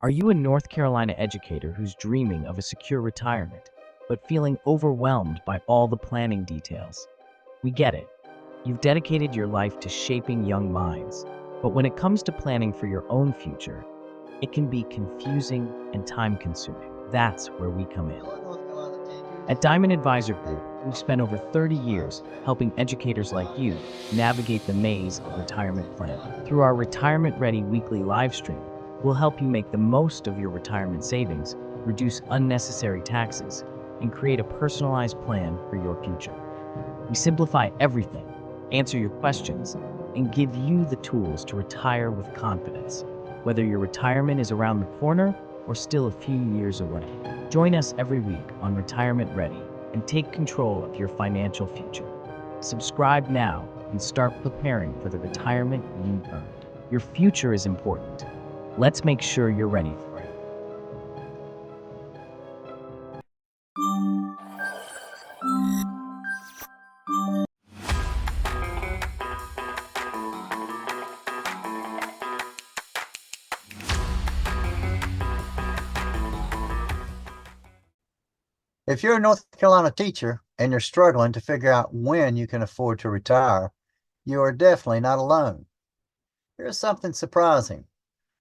Are you a North Carolina educator who's dreaming of a secure retirement, but feeling overwhelmed by all the planning details? We get it. You've dedicated your life to shaping young minds, but when it comes to planning for your own future, it can be confusing and time-consuming. That's where we come in. At Diamond Advisor Group, we've spent over 30 years helping educators like you navigate the maze of retirement planning. Through our Retirement Ready weekly live stream, we'll help you make the most of your retirement savings, reduce unnecessary taxes, and create a personalized plan for your future. We simplify everything, answer your questions, and give you the tools to retire with confidence, whether your retirement is around the corner or still a few years away. Join us every week on Retirement Ready and take control of your financial future. Subscribe now and start preparing for the retirement you earned. Your future is important. Let's make sure you're ready for it. If you're a North Carolina teacher and you're struggling to figure out when you can afford to retire, you are definitely not alone. Here's something surprising.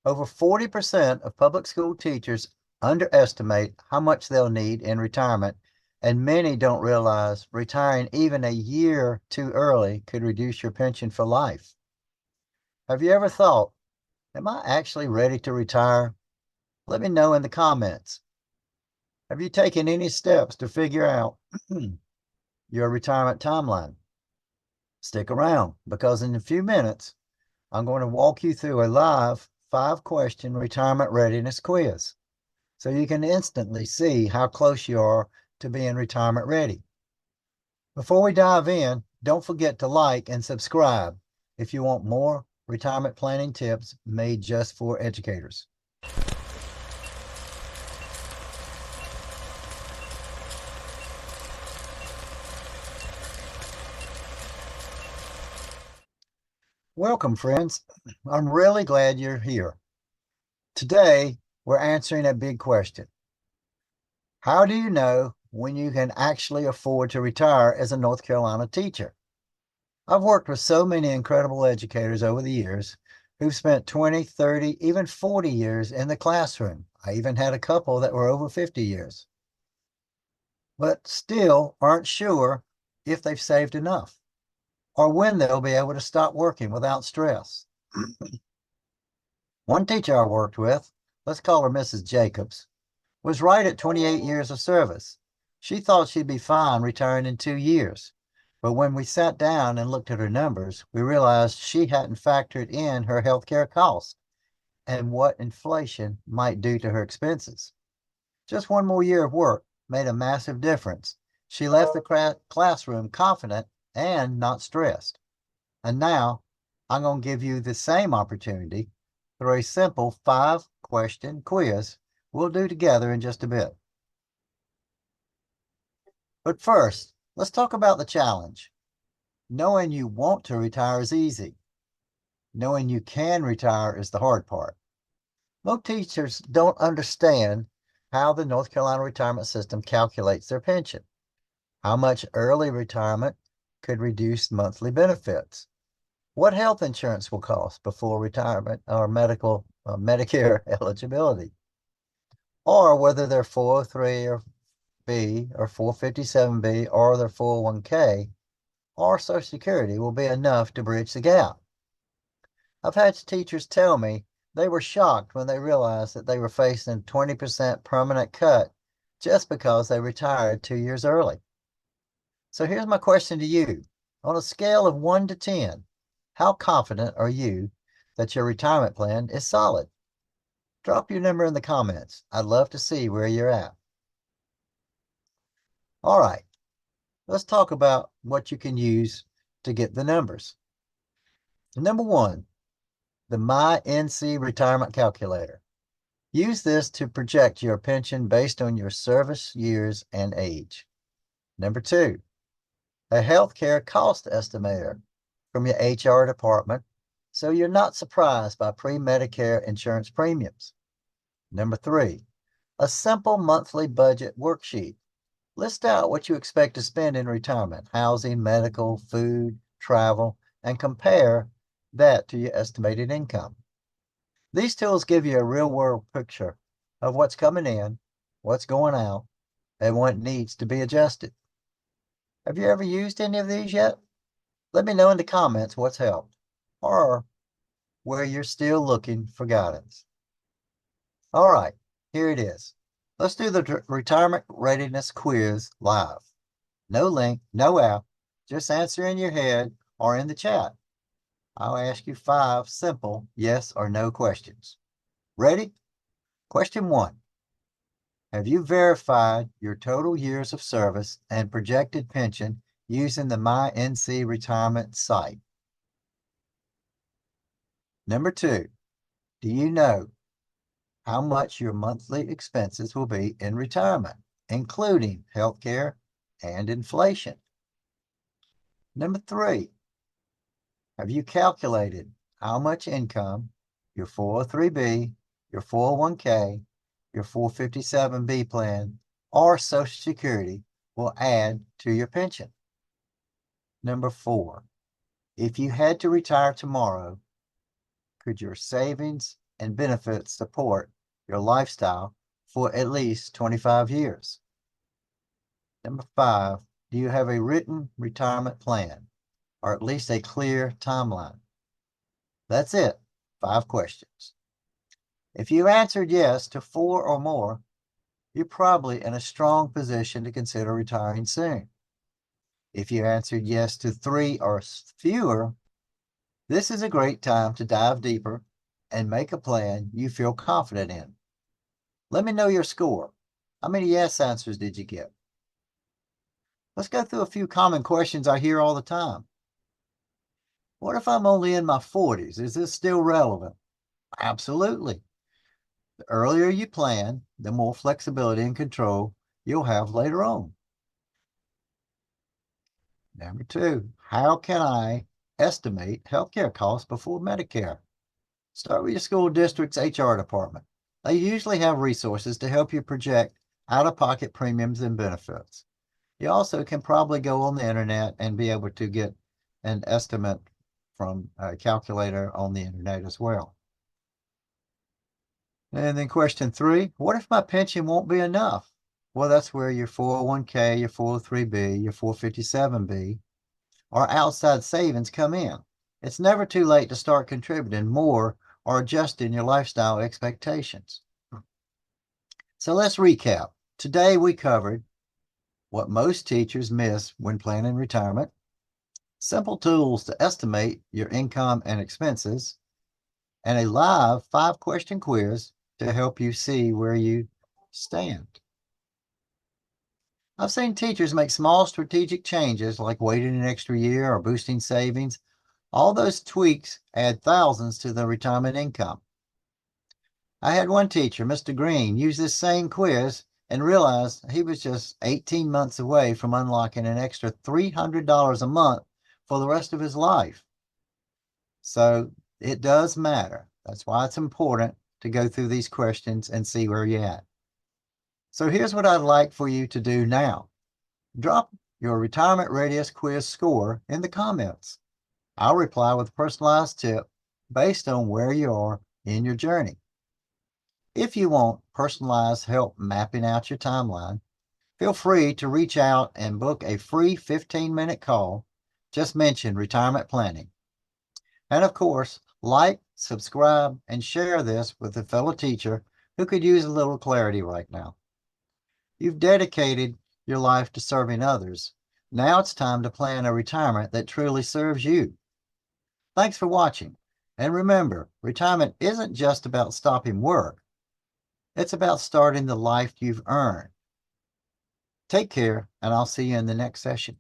Over 40% of public school teachers underestimate how much they'll need in retirement, and many don't realize retiring even a year too early could reduce your pension for life. Have you ever thought, am I actually ready to retire? Let me know in the comments. Have you taken any steps to figure out your retirement timeline? Stick around, because in a few minutes, I'm going to walk you through a live 5-question retirement readiness quiz, so you can instantly see how close you are to being retirement ready. Before we dive in, don't forget to like and subscribe if you want more retirement planning tips made just for educators. Welcome, friends. I'm really glad you're here. Today, we're answering a big question. How do you know when you can actually afford to retire as a North Carolina teacher? I've worked with so many incredible educators over the years who've spent 20, 30, even 40 years in the classroom. I even had a couple that were over 50 years, but still aren't sure if they've saved enough or when they'll be able to stop working without stress. One teacher I worked with, let's call her Mrs. Jacobs, was right at 28 years of service. She thought she'd be fine retiring in 2 years. But when we sat down and looked at her numbers, we realized she hadn't factored in her healthcare costs and what inflation might do to her expenses. Just one more year of work made a massive difference. She left the classroom confident and not stressed. And now I'm going to give you the same opportunity through a simple 5-question quiz we'll do together in just a bit. But first, let's talk about the challenge. Knowing you want to retire is easy. Knowing you can retire is the hard part. Most teachers don't understand how the North Carolina retirement system calculates their pension, how much early retirement could reduce monthly benefits, what health insurance will cost before retirement or Medicare eligibility, or whether their 403B or 457B or their 401k or Social Security will be enough to bridge the gap. I've had teachers tell me they were shocked when they realized that they were facing a 20% permanent cut just because they retired 2 years early. So here's my question to you. On a scale of 1 to 10, how confident are you that your retirement plan is solid? Drop your number in the comments. I'd love to see where you're at. All right, let's talk about what you can use to get the numbers. Number 1, the MyNC Retirement Calculator. Use this to project your pension based on your service years and age. Number 2, a healthcare cost estimator from your HR department, so you're not surprised by pre-Medicare insurance premiums. Number 3, a simple monthly budget worksheet. List out what you expect to spend in retirement: housing, medical, food, travel, and compare that to your estimated income. These tools give you a real-world picture of what's coming in, what's going out, and what needs to be adjusted. Have you ever used any of these yet? Let me know in the comments what's helped, or where you're still looking for guidance. All right, here it is. Let's do the Retirement Readiness Quiz live. No link, no app, just answer in your head or in the chat. I'll ask you 5 simple yes or no questions. Ready? Question 1. Have you verified your total years of service and projected pension using the MyNC Retirement site? Number 2, do you know how much your monthly expenses will be in retirement, including healthcare and inflation? Number 3, have you calculated how much income your 403B, your 401k, your 457B plan, or Social Security will add to your pension? Number 4, if you had to retire tomorrow, could your savings and benefits support your lifestyle for at least 25 years? Number 5, do you have a written retirement plan, or at least a clear timeline? That's it, 5 questions. If you answered yes to 4 or more, you're probably in a strong position to consider retiring soon. If you answered yes to 3 or fewer, this is a great time to dive deeper and make a plan you feel confident in. Let me know your score. How many yes answers did you get? Let's go through a few common questions I hear all the time. What if I'm only in my 40s? Is this still relevant? Absolutely. The earlier you plan, the more flexibility and control you'll have later on. Number 2, how can I estimate healthcare costs before Medicare? Start with your school district's HR department. They usually have resources to help you project out-of-pocket premiums and benefits. You also can probably go on the internet and be able to get an estimate from a calculator on the internet as well. And then question 3, what if my pension won't be enough? Well, that's where your 401k, your 403b, your 457b, or outside savings come in. It's never too late to start contributing more or adjusting your lifestyle expectations. So let's recap. Today we covered what most teachers miss when planning retirement, simple tools to estimate your income and expenses, and a live 5-question quiz to help you see where you stand. I've seen teachers make small strategic changes like waiting an extra year or boosting savings. All those tweaks add thousands to the retirement income. I had one teacher, Mr. Green, use this same quiz and realized he was just 18 months away from unlocking an extra $300 a month for the rest of his life. So it does matter. That's why it's important to go through these questions and see where you're at. So here's what I'd like for you to do now. Drop your Retirement Readiness Quiz score in the comments. I'll reply with a personalized tip based on where you are in your journey. If you want personalized help mapping out your timeline, feel free to reach out and book a free 15-minute call. Just mention retirement planning. And of course, like, subscribe, and share this with a fellow teacher who could use a little clarity right now. You've dedicated your life to serving others. Now it's time to plan a retirement that truly serves you. Thanks for watching. And remember, retirement isn't just about stopping work. It's about starting the life you've earned. Take care, and I'll see you in the next session.